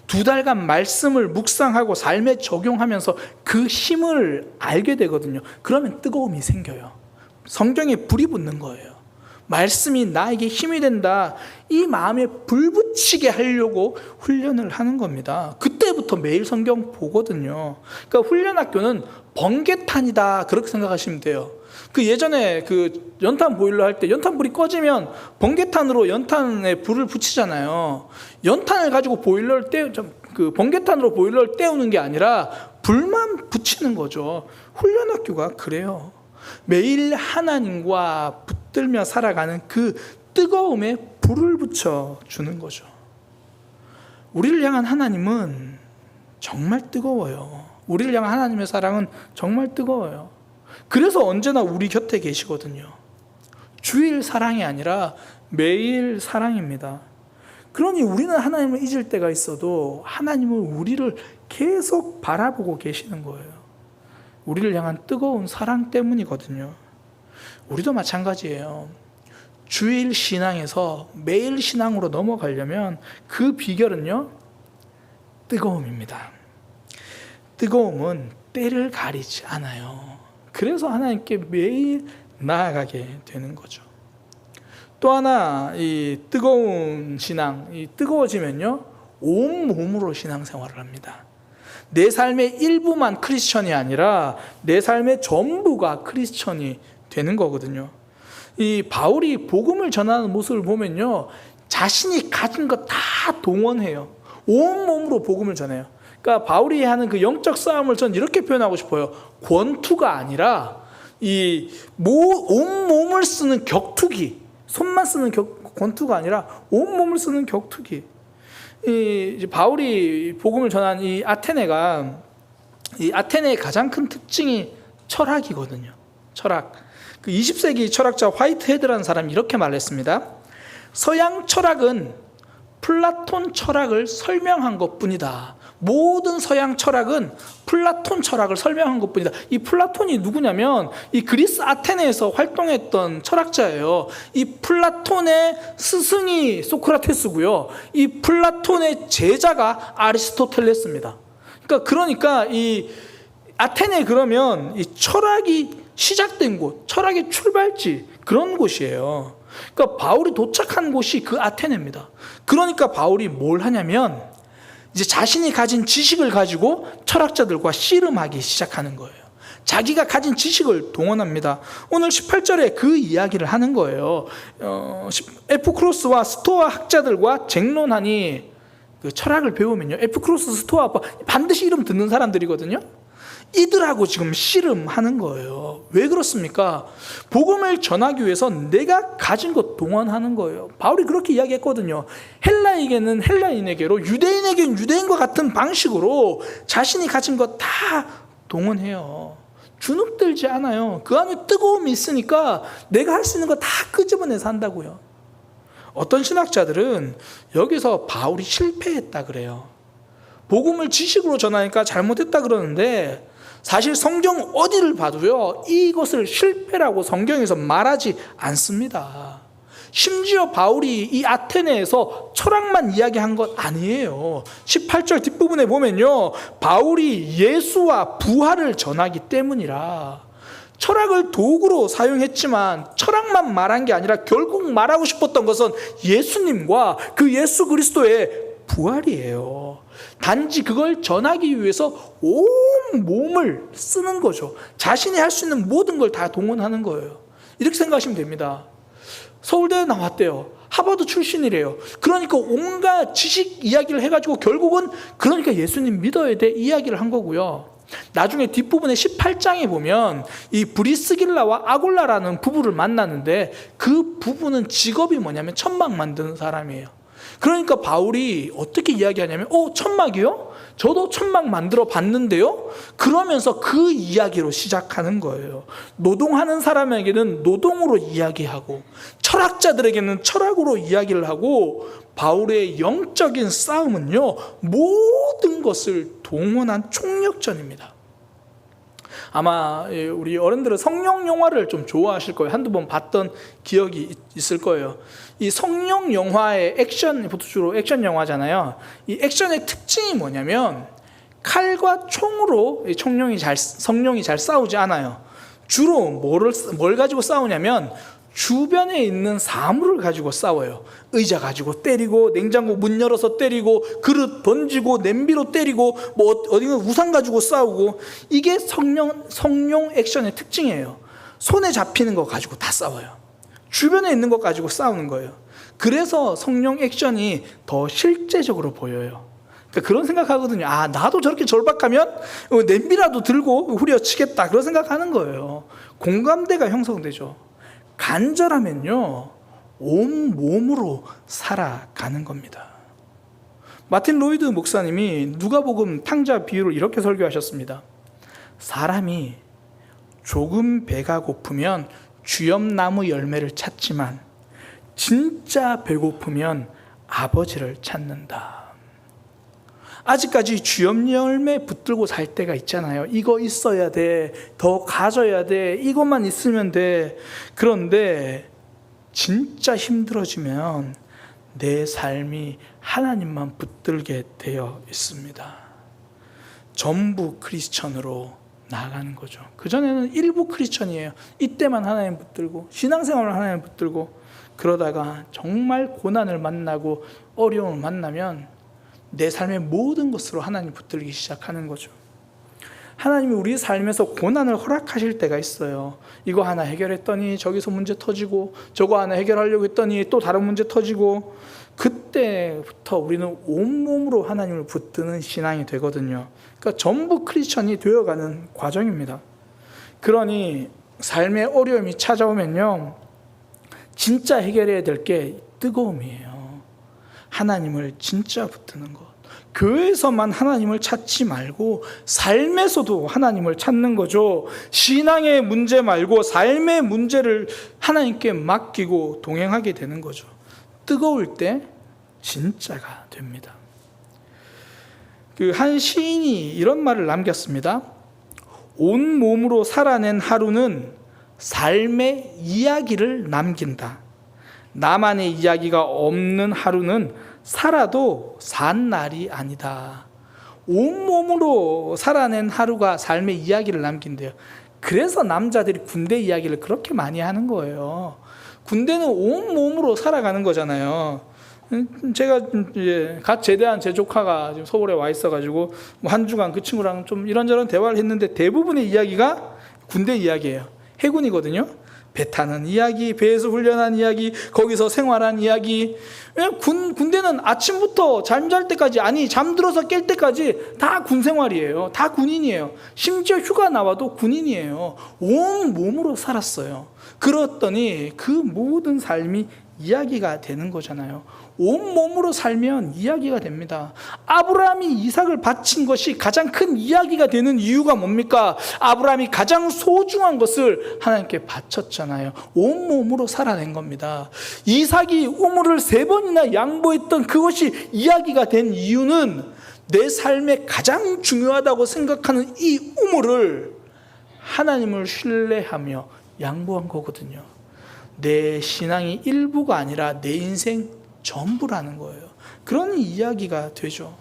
2달간 말씀을 묵상하고 삶에 적용하면서 그 힘을 알게 되거든요. 그러면 뜨거움이 생겨요. 성경에 불이 붙는 거예요. 말씀이 나에게 힘이 된다. 이 마음에 불 붙이게 하려고 훈련을 하는 겁니다. 그때부터 매일 성경 보거든요. 그러니까 훈련학교는 번개탄이다. 그렇게 생각하시면 돼요. 그 예전에 그 연탄 보일러 할 때 연탄불이 꺼지면 번개탄으로 연탄에 불을 붙이잖아요. 연탄을 가지고 번개탄으로 보일러를 때우는 게 아니라 불만 붙이는 거죠. 훈련학교가 그래요. 매일 하나님과 붙들며 살아가는 그 뜨거움에 불을 붙여주는 거죠. 우리를 향한 하나님은 정말 뜨거워요. 우리를 향한 하나님의 사랑은 정말 뜨거워요. 그래서 언제나 우리 곁에 계시거든요. 주일 사랑이 아니라 매일 사랑입니다. 그러니 우리는 하나님을 잊을 때가 있어도 하나님은 우리를 계속 바라보고 계시는 거예요. 우리를 향한 뜨거운 사랑 때문이거든요. 우리도 마찬가지예요. 주일 신앙에서 매일 신앙으로 넘어가려면 그 비결은요, 뜨거움입니다. 뜨거움은 때를 가리지 않아요. 그래서 하나님께 매일 나아가게 되는 거죠. 또 하나, 이 뜨거운 신앙, 이 뜨거워지면요, 온 몸으로 신앙생활을 합니다. 내 삶의 일부만 크리스천이 아니라 내 삶의 전부가 크리스천이 되는 거거든요. 이 바울이 복음을 전하는 모습을 보면요, 자신이 가진 것 다 동원해요. 온 몸으로 복음을 전해요. 그러니까 바울이 하는 그 영적 싸움을 전 이렇게 표현하고 싶어요. 권투가 아니라 온 몸을 쓰는 격투기, 손만 쓰는 권투가 아니라 온 몸을 쓰는 격투기. 이제 바울이 복음을 전한 이 아테네의 가장 큰 특징이 철학이거든요. 철학. 그 20세기 철학자 화이트헤드라는 사람이 이렇게 말했습니다. 서양 철학은 플라톤 철학을 설명한 것뿐이다. 모든 서양 철학은 플라톤 철학을 설명한 것뿐이다. 이 플라톤이 누구냐면 이 그리스 아테네에서 활동했던 철학자예요. 이 플라톤의 스승이 소크라테스고요. 이 플라톤의 제자가 아리스토텔레스입니다. 그러니까 이 아테네 그러면 이 철학이 시작된 곳, 철학의 출발지 그런 곳이에요. 그러니까 바울이 도착한 곳이 그 아테네입니다. 그러니까 바울이 뭘 하냐면 이제 자신이 가진 지식을 가지고 철학자들과 씨름하기 시작하는 거예요. 자기가 가진 지식을 동원합니다. 오늘 18절에 그 이야기를 하는 거예요. 에프크로스와 스토아 학자들과 쟁론하니 그 철학을 배우면요. 에프크로스, 스토아 반드시 이름 듣는 사람들이거든요. 이들하고 지금 씨름하는 거예요. 왜 그렇습니까? 복음을 전하기 위해서 내가 가진 것 동원하는 거예요. 바울이 그렇게 이야기했거든요. 헬라에게는 헬라인에게로, 유대인에게는 유대인과 같은 방식으로 자신이 가진 것 다 동원해요. 주눅들지 않아요. 그 안에 뜨거움이 있으니까 내가 할 수 있는 거 다 끄집어내서 한다고요. 어떤 신학자들은 여기서 바울이 실패했다 그래요. 복음을 지식으로 전하니까 잘못했다 그러는데 사실 성경 어디를 봐도요, 이것을 실패라고 성경에서 말하지 않습니다. 심지어 바울이 이 아테네에서 철학만 이야기한 것 아니에요. 18절 뒷부분에 보면요, 바울이 예수와 부활을 전하기 때문이라 철학을 도구로 사용했지만 철학만 말한 게 아니라 결국 말하고 싶었던 것은 예수님과 그 예수 그리스도의 부활이에요. 단지 그걸 전하기 위해서 온 몸을 쓰는 거죠. 자신이 할 수 있는 모든 걸 다 동원하는 거예요. 이렇게 생각하시면 됩니다. 서울대에 나왔대요. 하버드 출신이래요. 그러니까 온갖 지식 이야기를 해가지고 결국은 그러니까 예수님 믿어야 돼 이야기를 한 거고요. 나중에 뒷부분에 18장에 보면 이 브리스길라와 아굴라라는 부부를 만나는데 그 부부는 직업이 뭐냐면 천막 만드는 사람이에요. 그러니까 바울이 어떻게 이야기하냐면 천막이요? 저도 천막 만들어 봤는데요? 그러면서 그 이야기로 시작하는 거예요. 노동하는 사람에게는 노동으로 이야기하고 철학자들에게는 철학으로 이야기를 하고 바울의 영적인 싸움은요, 모든 것을 동원한 총력전입니다. 아마 우리 어른들은 성령 영화를 좀 좋아하실 거예요. 한두 번 봤던 기억이 있을 거예요. 이 성령 영화의 액션, 주로 액션 영화잖아요. 이 액션의 특징이 뭐냐면 칼과 총으로 성령이 잘 싸우지 않아요. 주로 뭘 가지고 싸우냐면 주변에 있는 사물을 가지고 싸워요. 의자 가지고 때리고, 냉장고 문 열어서 때리고, 그릇 던지고, 냄비로 때리고, 어디가 우산 가지고 싸우고. 이게 성령 액션의 특징이에요. 손에 잡히는 거 가지고 다 싸워요. 주변에 있는 거 가지고 싸우는 거예요. 그래서 성령 액션이 더 실제적으로 보여요. 그러니까 그런 생각하거든요. 나도 저렇게 절박하면 냄비라도 들고 후려치겠다. 그런 생각하는 거예요. 공감대가 형성되죠. 간절하면요, 온 몸으로 살아가는 겁니다. 마틴 로이드 목사님이 누가복음 탕자 비유를 이렇게 설교하셨습니다. 사람이 조금 배가 고프면 쥐염나무 열매를 찾지만 진짜 배고프면 아버지를 찾는다. 아직까지 쥐염 열매 붙들고 살 때가 있잖아요. 이거 있어야 돼. 더 가져야 돼. 이것만 있으면 돼. 그런데 진짜 힘들어지면 내 삶이 하나님만 붙들게 되어 있습니다. 전부 크리스천으로 나아가는 거죠. 그전에는 일부 크리스천이에요. 이때만 하나님 붙들고 신앙생활을 하나님 붙들고 그러다가 정말 고난을 만나고 어려움을 만나면 내 삶의 모든 것으로 하나님 붙들기 시작하는 거죠. 하나님이 우리 삶에서 고난을 허락하실 때가 있어요. 이거 하나 해결했더니 저기서 문제 터지고 저거 하나 해결하려고 했더니 또 다른 문제 터지고 그때부터 우리는 온몸으로 하나님을 붙드는 신앙이 되거든요. 그러니까 전부 크리스천이 되어가는 과정입니다. 그러니 삶의 어려움이 찾아오면요, 진짜 해결해야 될 게 뜨거움이에요. 하나님을 진짜 붙드는 것. 교회에서만 하나님을 찾지 말고 삶에서도 하나님을 찾는 거죠. 신앙의 문제 말고 삶의 문제를 하나님께 맡기고 동행하게 되는 거죠. 뜨거울 때 진짜가 됩니다. 한 시인이 이런 말을 남겼습니다. 온 몸으로 살아낸 하루는 삶의 이야기를 남긴다. 나만의 이야기가 없는 하루는 살아도 산 날이 아니다. 온몸으로 살아낸 하루가 삶의 이야기를 남긴대요. 그래서 남자들이 군대 이야기를 그렇게 많이 하는 거예요. 군대는 온몸으로 살아가는 거잖아요. 제가 이제 갓 제대한 제 조카가 지금 서울에 와 있어가지고 뭐 한 주간 그 친구랑 좀 이런저런 대화를 했는데 대부분의 이야기가 군대 이야기예요. 해군이거든요. 배 타는 이야기, 배에서 훈련한 이야기, 거기서 생활한 이야기. 군대는 아침부터 잠잘 때까지, 아니 잠들어서 깰 때까지 다 군 생활이에요. 다 군인이에요. 심지어 휴가 나와도 군인이에요. 온 몸으로 살았어요. 그렇더니 그 모든 삶이 이야기가 되는 거잖아요. 온 몸으로 살면 이야기가 됩니다. 아브라함이 이삭을 바친 것이 가장 큰 이야기가 되는 이유가 뭡니까? 아브라함이 가장 소중한 것을 하나님께 바쳤잖아요. 온 몸으로 살아낸 겁니다. 이삭이 우물을 3번이나 양보했던 그것이 이야기가 된 이유는 내 삶에 가장 중요하다고 생각하는 이 우물을 하나님을 신뢰하며 양보한 거거든요. 내 신앙이 일부가 아니라 내 인생 전부라는 거예요. 그런 이야기가 되죠.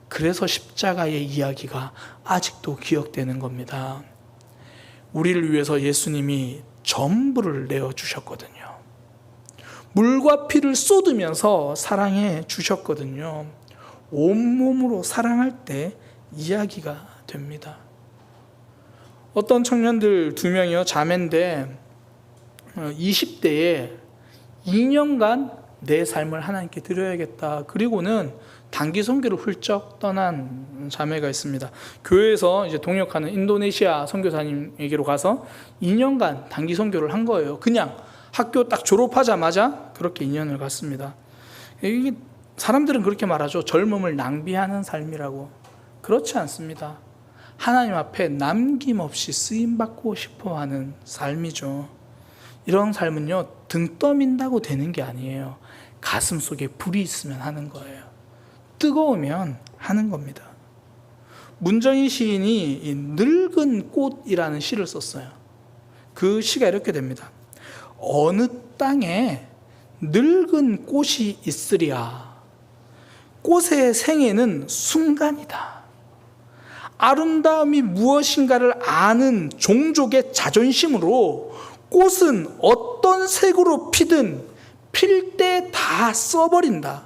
그래서 십자가의 이야기가 아직도 기억되는 겁니다. 우리를 위해서 예수님이 전부를 내어주셨거든요. 물과 피를 쏟으면서 사랑해 주셨거든요. 온몸으로 사랑할 때 이야기가 됩니다. 어떤 청년들 2명이요, 자매인데 20대에 2년간 내 삶을 하나님께 드려야겠다. 그리고는 단기 선교를 훌쩍 떠난 자매가 있습니다. 교회에서 이제 동역하는 인도네시아 선교사님에게로 가서 2년간 단기 선교를 한 거예요. 그냥 학교 딱 졸업하자마자 그렇게 2년을 갔습니다. 이게 사람들은 그렇게 말하죠. 젊음을 낭비하는 삶이라고. 그렇지 않습니다. 하나님 앞에 남김없이 쓰임받고 싶어하는 삶이죠. 이런 삶은요, 등 떠민다고 되는 게 아니에요. 가슴 속에 불이 있으면 하는 거예요. 뜨거우면 하는 겁니다. 문정희 시인이 이 늙은 꽃이라는 시를 썼어요. 그 시가 이렇게 됩니다. 어느 땅에 늙은 꽃이 있으랴. 꽃의 생애는 순간이다. 아름다움이 무엇인가를 아는 종족의 자존심으로 꽃은 어떤 색으로 피든 필 때 다 써버린다.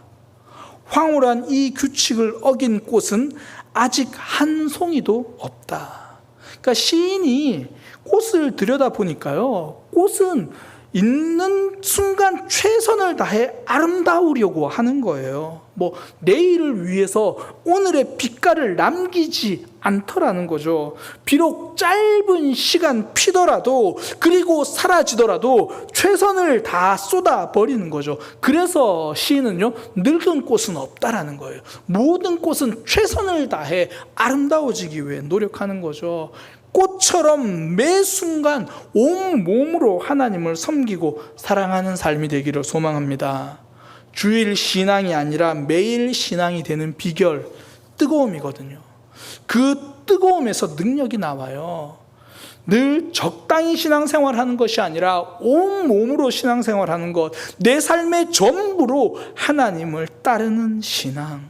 황홀한 이 규칙을 어긴 꽃은 아직 한 송이도 없다. 그러니까 시인이 꽃을 들여다보니까요, 꽃은 있는 순간 최선을 다해 아름다우려고 하는 거예요. 뭐 내일을 위해서 오늘의 빛깔을 남기지 않더라는 거죠. 비록 짧은 시간 피더라도, 그리고 사라지더라도 최선을 다 쏟아버리는 거죠. 그래서 시인은요, 늙은 꽃은 없다라는 거예요. 모든 꽃은 최선을 다해 아름다워지기 위해 노력하는 거죠. 꽃처럼 매 순간 온 몸으로 하나님을 섬기고 사랑하는 삶이 되기를 소망합니다. 주일 신앙이 아니라 매일 신앙이 되는 비결, 뜨거움이거든요. 그 뜨거움에서 능력이 나와요. 늘 적당히 신앙생활하는 것이 아니라 온 몸으로 신앙생활하는 것, 내 삶의 전부로 하나님을 따르는 신앙.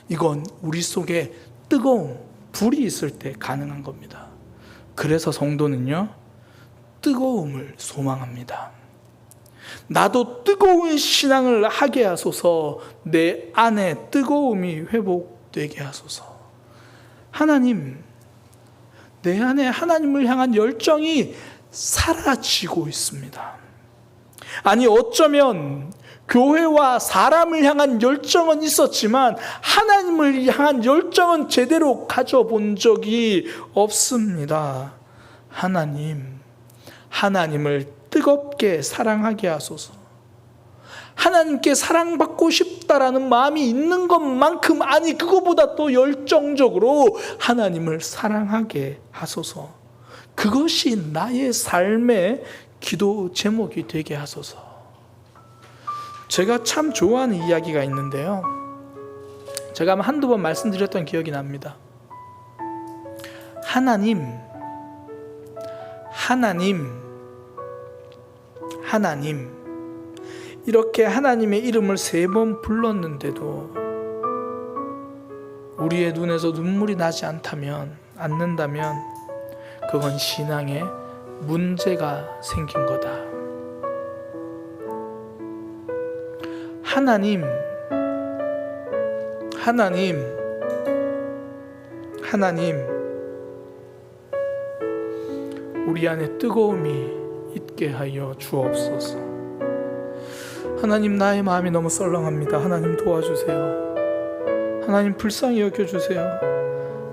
이건 우리 속에 뜨거움, 불이 있을 때 가능한 겁니다. 그래서 성도는요, 뜨거움을 소망합니다. 나도 뜨거운 신앙을 하게 하소서. 내 안에 뜨거움이 회복되게 하소서. 하나님, 내 안에 하나님을 향한 열정이 사라지고 있습니다. 아니, 어쩌면 교회와 사람을 향한 열정은 있었지만 하나님을 향한 열정은 제대로 가져본 적이 없습니다. 하나님, 하나님을 뜨겁게 사랑하게 하소서. 하나님께 사랑받고 싶다라는 마음이 있는 것만큼, 아니 그거보다 또 열정적으로 하나님을 사랑하게 하소서. 그것이 나의 삶의 기도 제목이 되게 하소서. 제가 참 좋아하는 이야기가 있는데요, 제가 아마 한두 번 말씀드렸던 기억이 납니다. 하나님 이렇게 하나님의 이름을 3번 불렀는데도 우리의 눈에서 눈물이 나지 않는다면 그건 신앙에 문제가 생긴 거다. 하나님 우리 안에 뜨거움이 있게 하여 주옵소서. 하나님, 나의 마음이 너무 썰렁합니다. 하나님 도와주세요. 하나님 불쌍히 여겨주세요.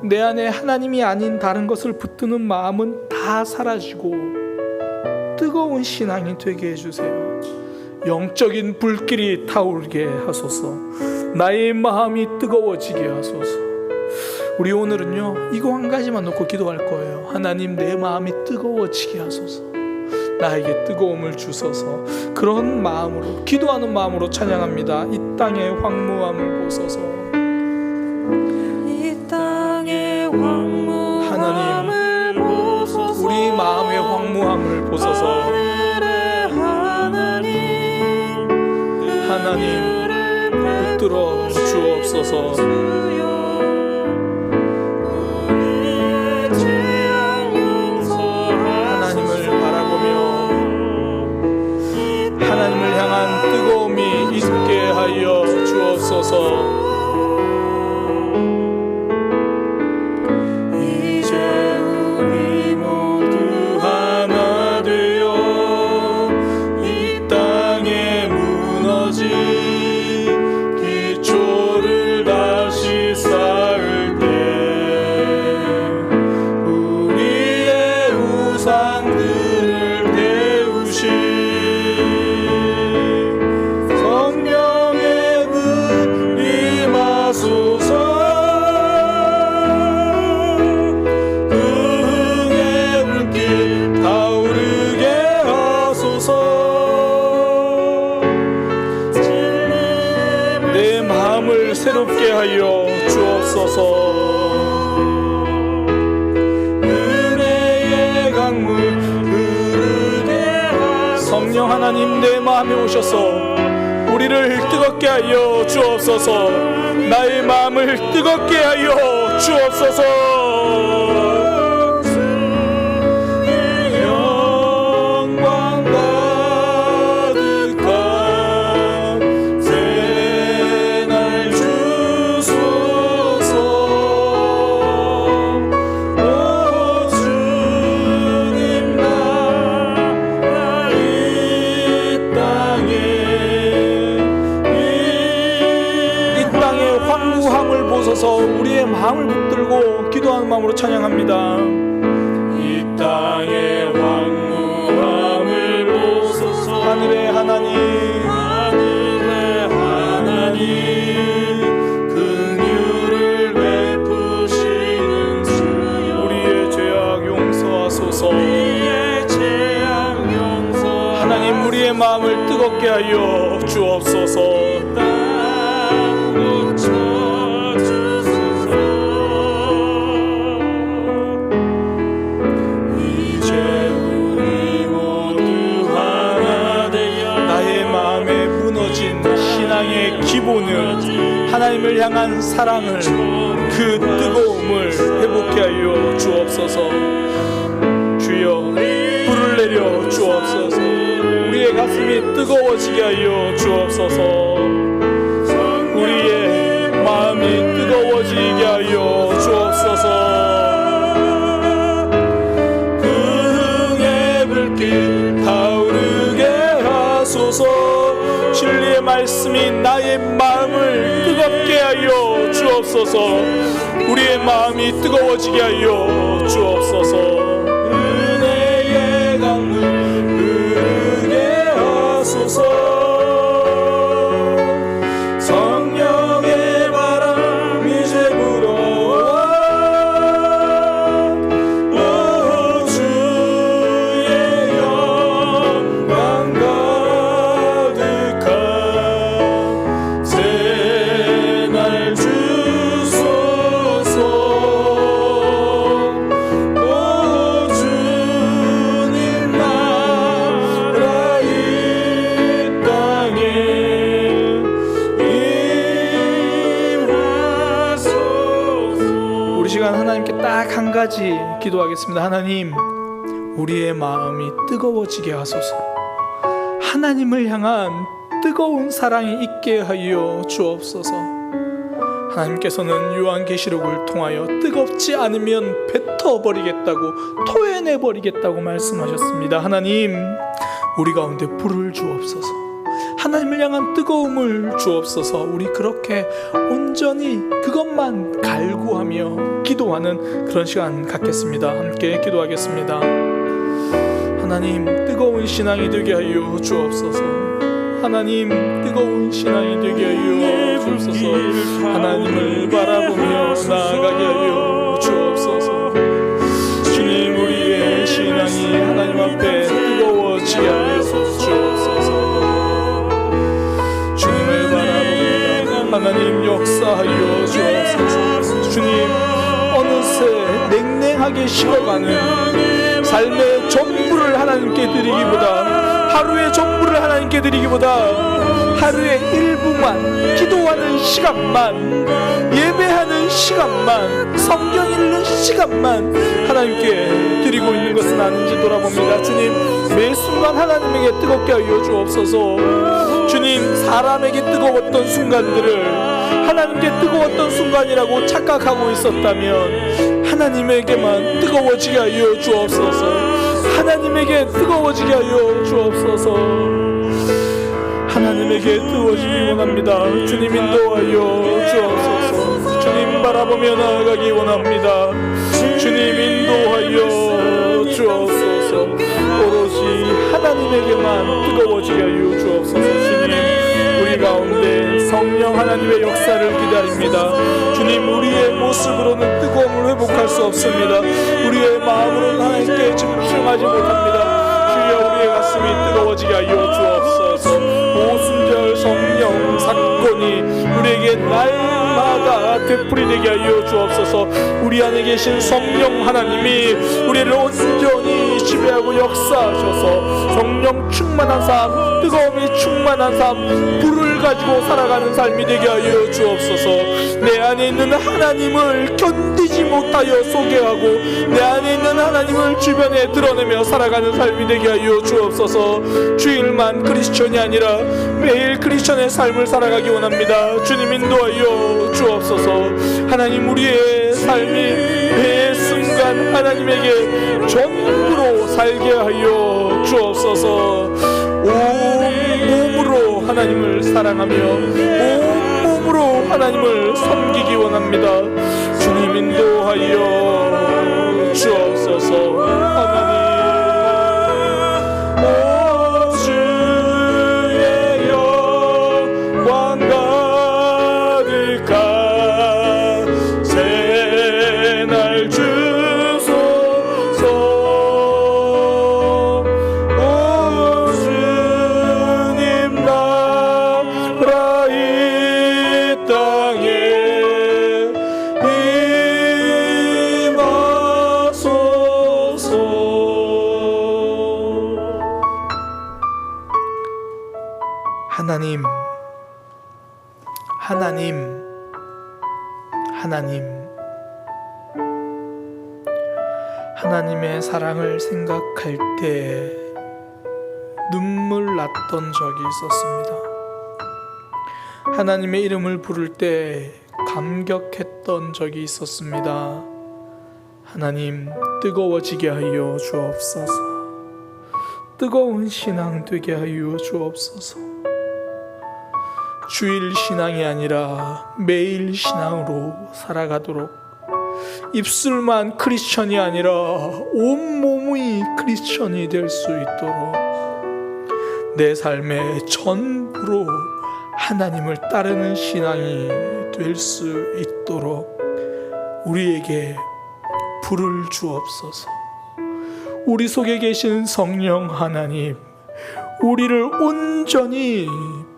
내 안에 하나님이 아닌 다른 것을 붙드는 마음은 다 사라지고 뜨거운 신앙이 되게 해주세요. 영적인 불길이 타오르게 하소서. 나의 마음이 뜨거워지게 하소서. 우리 오늘은요, 이거 한 가지만 놓고 기도할 거예요. 하나님, 내 마음이 뜨거워지게 하소서. 나에게 뜨거움을 주소서. 그런 마음으로, 기도하는 마음으로 찬양합니다. 이 땅의 황무함을 보소서. 이 땅의 황무함을 보소서. 우리 마음의 황무함을 보소서. 하나님 붙들어 주옵소서. 하나님을 바라보며 하나님을 향한 뜨거움이 있게 하여 주옵소서. 이제 우리 모두 하나 되어 이 땅에 무너진 기초를 다시 쌓을 때 우리의 우상들을 태우신 성령의 불 임하소서. 흥의 불길 타오르게 하소서. 내 마음을 새롭게 하여 주옵소서. 은혜의 강물 흐르게 하소서. 성령 하나님, 내 마음에 오셔서 우리를 뜨겁게 하여 주옵소서. 나의 마음을 뜨겁게 하여 주옵소서. 영광 가득한 새날 주소서. 오 주님, 나 이 땅의 황무함을 보소서. 우리의 마음을 붙들고 기도하는 마음으로 찬양합니다. 이 땅의 황무함을 보소서. 하늘의 하나님, 긍휼을 베푸시는 주여, 우리의 죄악 용서하소서. 하나님, 우리의 마음을 뜨겁게 하여 주옵소서. 신앙의 기본은 하나님을 향한 사랑을, 그 뜨거움을 회복케 하여 주옵소서. 주여, 불을 내려 주옵소서. 우리의 가슴이 뜨거워지게 하여 주옵소서. 우리의 마음이 뜨거워지게 하여 주옵소서. 흥의 불길 타오르게 하소서. 진리의 말씀이 나의 마음을 뜨겁게 하여 주옵소서. 우리의 마음이 뜨거워지게 하여 주옵소서. 은혜의 강물 흐르게 하소서. 가지 기도하겠습니다. 하나님, 우리의 마음이 뜨거워지게 하소서. 하나님을 향한 뜨거운 사랑이 있게 하여 주옵소서. 하나님께서는 요한계시록을 통하여 뜨겁지 않으면 뱉어버리겠다고, 토해내버리겠다고 말씀하셨습니다. 하나님, 우리 가운데 불을 주옵소서. 하나님을 향한 뜨거움을 주옵소서. 우리 그렇게 온전히 그것만 갈구하며 기도하는 그런 시간 갖겠습니다. 함께 기도하겠습니다. 하나님, 뜨거운 신앙이 되게 하여 주옵소서. 하나님, 뜨거운 신앙이 되게 하여 주옵소서. 하나님을 바라보며 나아가게 하여 주옵소서. 주님, 우리의 신앙이 하나님 앞에 뜨거워지게 하여 주옵소서. 주님을 바라봅니다. 하나님, 역사하여 주옵소서. 주님, 어느새 냉랭하게 식어가는 삶의 전부를 하나님께 드리기보다, 하루의 전부를 하나님께 드리기보다 하루의 일부만, 기도하는 시간만, 예배하는 시간만, 성경 읽는 시간만 하나님께 드리고 있는 것은 아닌지 돌아봅니다. 주님, 매 순간 하나님에게 뜨겁게 하여 주옵소서. 주님, 사람에게 뜨거웠던 순간들을 하나님께 뜨거웠던 순간이라고 착각하고 있었다면 하나님에게만 뜨거워지게 하여 주옵소서. 하나님에게 뜨거워지게 하여 주옵소서. 하나님에게 뜨거워지기 원합니다. 주님, 인도하여 주옵소서. 주님 바라보며 나아가기 원합니다. 주님, 인도하여 주옵소서. 오롯이 하나님에게만 뜨거워지게 하여 주옵소서. 주님, 우리 가운데 성령 하나님의 역사를 기다립니다. 주님, 우리의 모습으로는 뜨거움을 회복할 수 없습니다. 우리의 마음으로는 하나님께 집중하지 못합니다. 주여, 우리의 가슴이 뜨거워지게 하여 주옵소서. 오순절 성령 사건이 우리에게 날마다 되풀이되게 하여 주옵소서. 우리 안에 계신 성령 하나님이 우리를 온전히 지배하고 역사하셔서 성령 충만한 삶, 뜨거움이 충만한 삶, 불을 가지고 살아가는 삶이 되게 하여 주옵소서. 내 안에 있는 하나님을 견디지 못하여 소개하고 내 안에 있는 하나님을 주변에 드러내며 살아가는 삶이 되게 하여 주옵소서. 주일만 크리스천이 아니라 매일 크리스천의 삶을 살아가기 원합니다. 주님, 인도하여 주옵소서. 하나님, 우리의 삶이 매 순간 하나님에게 전부로 살게 하여 주옵소서. 온 몸으로 하나님을 사랑하며 온 몸으로 하나님을 섬기기 원합니다. 주님, 인도하여 주옵소서. 하나님, 하나님의 사랑을 생각할 때 눈물 났던 적이 있었습니다. 하나님의 이름을 부를 때 감격했던 적이 있었습니다. 하나님, 뜨거워지게 하여 주옵소서. 뜨거운 신앙 되게 하여 주옵소서. 주일 신앙이 아니라 매일 신앙으로 살아가도록, 입술만 크리스천이 아니라 온몸이 크리스천이 될 수 있도록, 내 삶의 전부로 하나님을 따르는 신앙이 될 수 있도록 우리에게 불을 주옵소서. 우리 속에 계신 성령 하나님, 우리를 온전히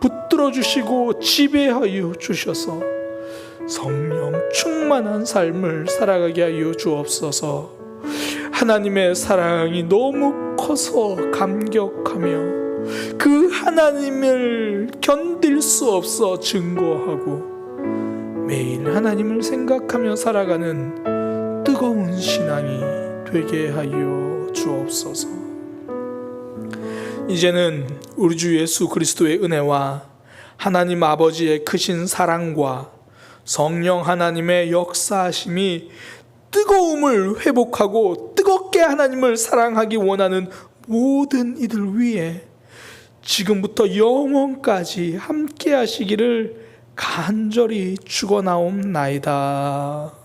붙들어 주시고 지배하여 주셔서 성령 충만한 삶을 살아가게 하여 주옵소서. 하나님의 사랑이 너무 커서 감격하며 그 하나님을 견딜 수 없어 증거하고 매일 하나님을 생각하며 살아가는 뜨거운 신앙이 되게 하여 주옵소서. 이제는 우리 주 예수 그리스도의 은혜와 하나님 아버지의 크신 사랑과 성령 하나님의 역사하심이 뜨거움을 회복하고 뜨겁게 하나님을 사랑하기 원하는 모든 이들 위에 지금부터 영원까지 함께 하시기를 간절히 축원하옵나이다.